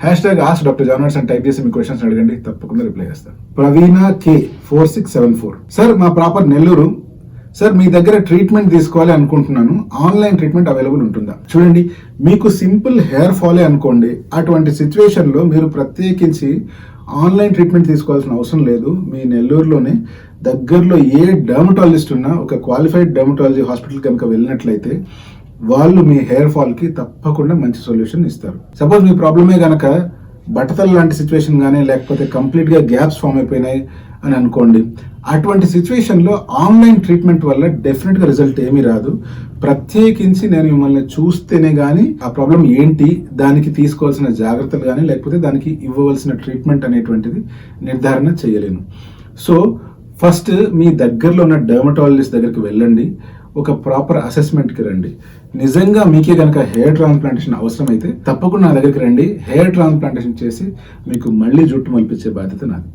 #AskDrJohnWatson అని type చేసి మీ questions అడగండి, తప్పకుండా రిప్లై చేస్తాను. ప్రవీణ K4674. సార్ మా ప్రాపర్ నెల్లూరు. సార్ మీ దగ్గర ట్రీట్మెంట్ తీసుకోవాలి అనుకుంటున్నాను, ఆన్లైన్ ట్రీట్మెంట్ అవైలబుల్ ఉంటుందా? చూడండి, మీకు సింపుల్ హెయిర్ ఫాలే అనుకోండి, అటువంటి సిచ్యువేషన్లో మీరు ప్రత్యేకించి ఆన్లైన్ ట్రీట్మెంట్ తీసుకోవాల్సిన అవసరం లేదు. మీ నెల్లూరులోనే దగ్గరలో ఏ డర్మటాలజిస్ట్ ఉన్నా, ఒక క్వాలిఫైడ్ డర్మటాలజీ హాస్పిటల్ కనుక వెళ్ళినట్లయితే వాళ్ళు మీ హెయిర్ ఫాల్కి తప్పకుండా మంచి సొల్యూషన్ ఇస్తారు. సపోజ్ మీ ప్రాబ్లమే కనుక బట్టతల లాంటి సిచ్యువేషన్ కానీ, లేకపోతే కంప్లీట్గా గ్యాప్స్ ఫామ్ అయిపోయినాయి అని అనుకోండి, అటువంటి సిచ్యువేషన్లో ఆన్లైన్ ట్రీట్మెంట్ వల్ల డెఫినెట్గా రిజల్ట్ ఏమీ రాదు. ప్రత్యేకించి నేను మిమ్మల్ని చూస్తేనే కానీ ఆ ప్రాబ్లం ఏంటి, దానికి తీసుకోవాల్సిన జాగ్రత్తలు కానీ, లేకపోతే దానికి ఇవ్వవలసిన ట్రీట్మెంట్ అనేటువంటిది నిర్ధారణ చేయలేను. సో ఫస్ట్ మీ దగ్గరలో ఉన్న డర్మటాలజిస్ట్ దగ్గరికి వెళ్ళండి, ఒక ప్రాపర్ అసెస్మెంట్కి రండి. నిజంగా మీకే కనుక హెయిర్ ట్రాన్స్ప్లాంటేషన్ అవసరమైతే తప్పకుండా నా దగ్గరికి రండి. హెయిర్ ట్రాన్స్ప్లాంటేషన్ చేసి మీకు మళ్ళీ జుట్టు మలిపించే బాధ్యత నాది.